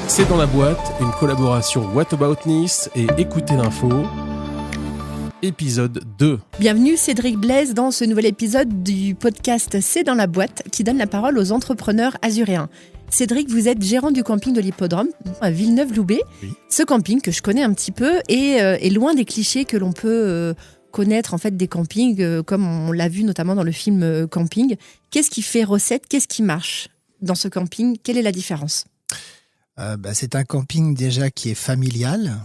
C'est dans la boîte, une collaboration What About Nice et Écoutez l'info, épisode 2. Bienvenue Cédric Blaise dans ce nouvel épisode du podcast C'est dans la boîte qui donne la parole aux entrepreneurs azuréens. Cédric, vous êtes gérant du camping de l'Hippodrome à Villeneuve-Loubet. Oui. Ce camping que je connais un petit peu est loin des clichés que l'on peut connaître en fait des campings comme on l'a vu notamment dans le film Camping. Qu'est-ce qui fait recette? Qu'est-ce qui marche dans ce camping? Quelle est la différence? C'est un camping déjà qui est familial,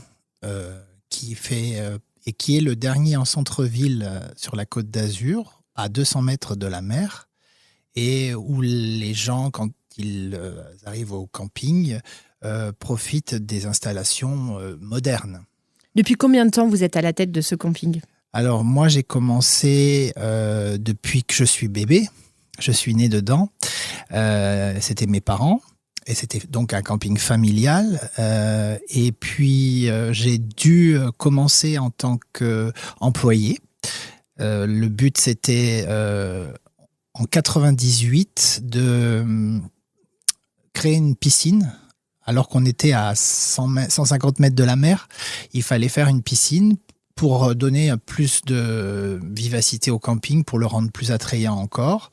qui est le dernier en centre-ville sur la Côte d'Azur, à 200 mètres de la mer, et où les gens, quand ils arrivent au camping, profitent des installations modernes. Depuis combien de temps vous êtes à la tête de ce camping? Alors moi j'ai commencé depuis que je suis bébé, je suis né dedans, c'était mes parents. Et c'était donc un camping familial. Et puis, j'ai dû commencer en tant qu'employé. Le but, c'était en 98 de créer une piscine. Alors qu'on était à 150 mètres de la mer, il fallait faire une piscine pour donner plus de vivacité au camping, pour le rendre plus attrayant encore.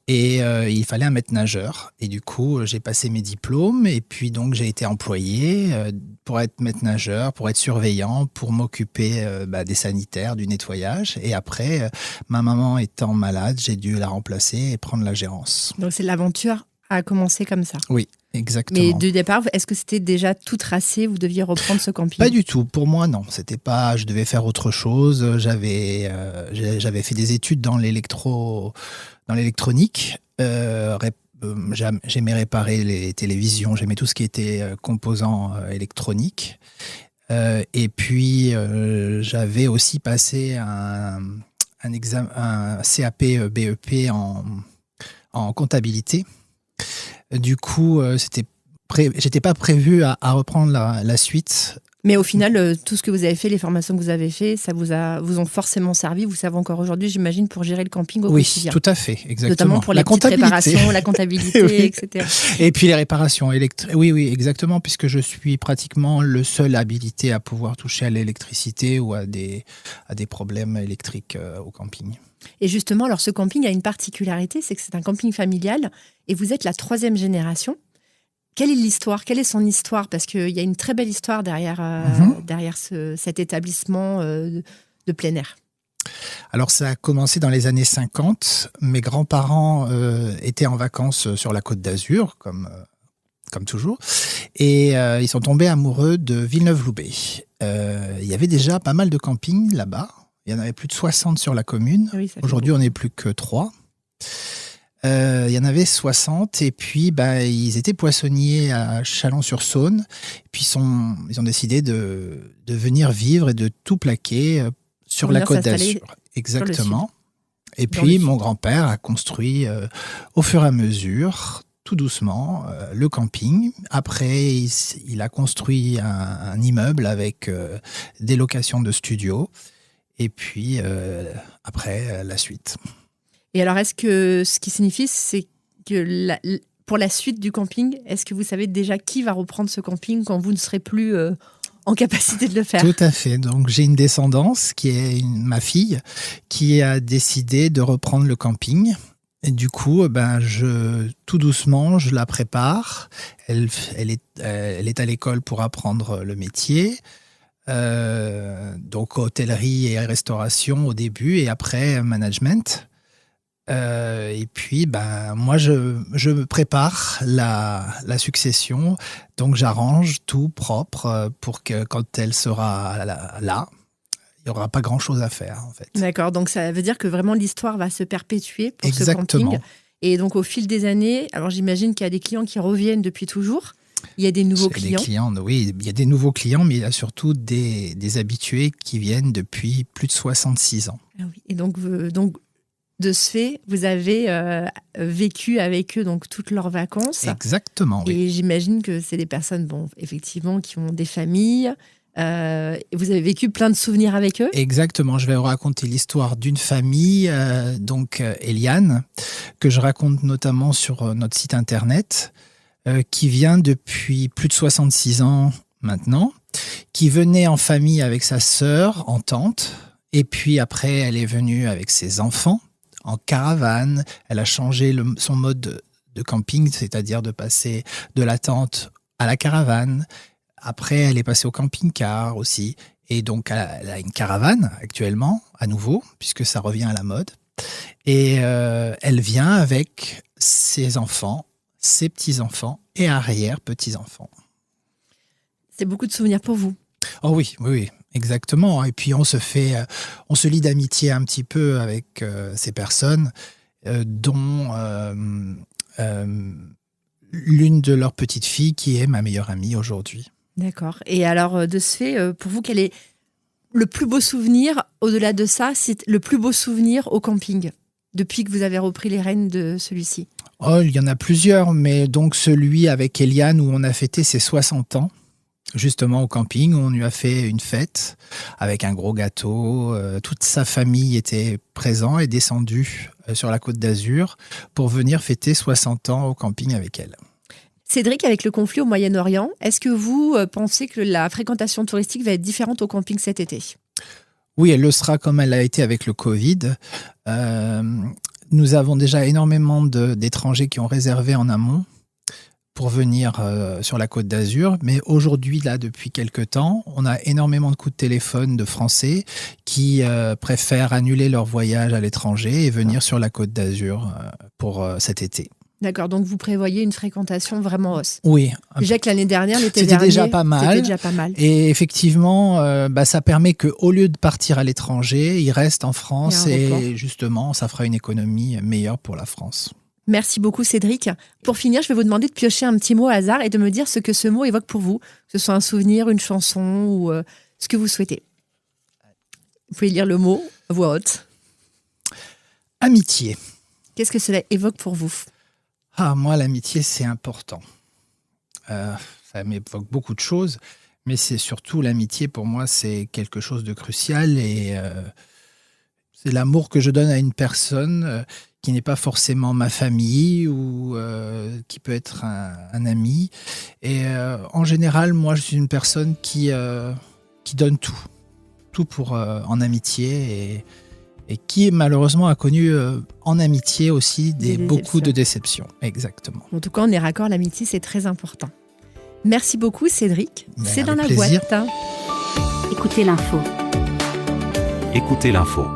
Et il fallait un maître-nageur. Et du coup, j'ai passé mes diplômes et puis donc j'ai été employé pour être maître-nageur, pour être surveillant, pour m'occuper des sanitaires, du nettoyage. Et après, ma maman étant malade, j'ai dû la remplacer et prendre la gérance. Donc c'est l'aventure a commencé comme ça. Oui, exactement. Mais du départ, est-ce que c'était déjà tout tracé? Vous deviez reprendre ce camping? Pas du tout. Pour moi, non. C'était pas. Je devais faire autre chose. J'avais fait des études dans l'électronique. J'aimais réparer les télévisions. J'aimais tout ce qui était composants électroniques. Et puis j'avais aussi passé un CAP BEP en comptabilité. Du coup, j'étais pas prévu à reprendre la suite. Mais au final, tout ce que vous avez fait, les formations que vous avez fait, ça vous ont forcément servi. Vous savez encore aujourd'hui, j'imagine, pour gérer le camping au quotidien. Oui, tout à fait, exactement. Notamment pour les petites réparations, la comptabilité, oui. etc. Et puis les réparations électriques. Oui, exactement, puisque je suis pratiquement le seul habilité à pouvoir toucher à l'électricité ou à des problèmes électriques au camping. Et justement, alors ce camping a une particularité, c'est que c'est un camping familial et vous êtes la 3e génération. Quelle est l'histoire? Quelle est son histoire? Parce qu'il y a une très belle histoire derrière cet établissement de plein air. Alors ça a commencé dans les années 50. Mes grands-parents étaient en vacances sur la Côte d'Azur, comme toujours. Et ils sont tombés amoureux de Villeneuve-Loubet. Il y avait déjà pas mal de campings là-bas. Il y en avait plus de 60 sur la commune. Oui, aujourd'hui, on n'est plus que 3. Il y en avait 60 et puis ils étaient poissonniers à Chalon-sur-Saône. Puis ils ont décidé de venir vivre et de tout plaquer sur la Côte d'Azur. Exactement. Et puis mon grand-père a construit au fur et à mesure, tout doucement, le camping. Après, il a construit un immeuble avec des locations de studios. Et puis après, la suite. Et alors, est-ce que ce qui signifie, c'est que pour la suite du camping, est-ce que vous savez déjà qui va reprendre ce camping quand vous ne serez plus en capacité de le faire? Tout à fait. Donc, j'ai une descendance qui est ma fille qui a décidé de reprendre le camping. Et du coup, tout doucement, je la prépare. Elle est à l'école pour apprendre le métier. Donc, hôtellerie et restauration au début et après management. Et puis, moi, je me prépare la succession. Donc, j'arrange tout propre pour que quand elle sera là, il n'y aura pas grand-chose à faire, en fait. D'accord. Donc, ça veut dire que vraiment l'histoire va se perpétuer pour Exactement. Ce camping. Et donc, au fil des années, alors j'imagine qu'il y a des clients qui reviennent depuis toujours. Il y a des nouveaux clients. Oui, il y a des nouveaux clients, mais il y a surtout des habitués qui viennent depuis plus de 66 ans. Ah oui. Et donc de ce fait, vous avez vécu avec eux donc toutes leurs vacances. Exactement, oui. Et j'imagine que c'est des personnes, effectivement, qui ont des familles. Vous avez vécu plein de souvenirs avec eux? Exactement, je vais vous raconter l'histoire d'une famille, Eliane, que je raconte notamment sur notre site internet. qui vient depuis plus de 66 ans maintenant, qui venait en famille avec sa sœur, en tente, et puis après elle est venue avec ses enfants en caravane. Elle a changé son mode de camping, c'est-à-dire de passer de la tente à la caravane. Après, elle est passée au camping-car aussi. Et donc, elle a une caravane actuellement, à nouveau, puisque ça revient à la mode. Et elle vient avec ses enfants, ses petits-enfants et arrière-petits-enfants. C'est beaucoup de souvenirs pour vous. Oh oui, exactement. Et puis, on se lie d'amitié un petit peu avec ces personnes, dont l'une de leurs petites filles qui est ma meilleure amie aujourd'hui. D'accord. Et alors, de ce fait, pour vous, quel est le plus beau souvenir, au-delà de ça, c'est le plus beau souvenir au camping, depuis que vous avez repris les rênes de celui-ci? Oh, il y en a plusieurs, mais donc celui avec Eliane où on a fêté ses 60 ans, justement au camping, où on lui a fait une fête avec un gros gâteau. Toute sa famille était présente et descendue sur la Côte d'Azur pour venir fêter 60 ans au camping avec elle. Cédric, avec le conflit au Moyen-Orient, est-ce que vous pensez que la fréquentation touristique va être différente au camping cet été? Oui, elle le sera comme elle a été avec le Covid. Nous avons déjà énormément d'étrangers qui ont réservé en amont pour venir sur la Côte d'Azur. Mais aujourd'hui, là, depuis quelques temps, on a énormément de coups de téléphone de Français qui préfèrent annuler leur voyage à l'étranger et venir sur la Côte d'Azur pour cet été. D'accord, donc vous prévoyez une fréquentation vraiment hausse. Oui. Déjà que l'année dernière, l'été c'était dernier, déjà pas mal. C'était déjà pas mal. Et effectivement, ça permet qu'au lieu de partir à l'étranger, ils restent en France et justement, ça fera une économie meilleure pour la France. Merci beaucoup Cédric. Pour finir, je vais vous demander de piocher un petit mot au hasard et de me dire ce que ce mot évoque pour vous, que ce soit un souvenir, une chanson ou ce que vous souhaitez. Vous pouvez lire le mot à voix haute. Amitié. Qu'est-ce que cela évoque pour vous ? Moi, l'amitié, c'est important. Ça m'évoque beaucoup de choses, mais c'est surtout l'amitié, pour moi, c'est quelque chose de crucial et c'est l'amour que je donne à une personne qui n'est pas forcément ma famille ou qui peut être un ami. Et en général, moi, je suis une personne qui donne tout pour en amitié et qui malheureusement a connu en amitié aussi beaucoup de déceptions. Exactement. En tout cas, on est raccord, l'amitié, c'est très important. Merci beaucoup Cédric. C'est dans la plaisir. boîte. Écoutez l'info. Écoutez l'info.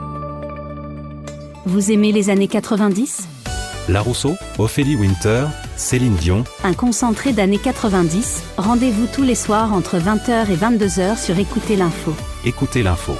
Vous aimez les années 90 ? La Rousseau, Ophélie Winter, Céline Dion. Un concentré d'années 90. Rendez-vous tous les soirs entre 20h et 22h sur Écoutez l'info. Écoutez l'info.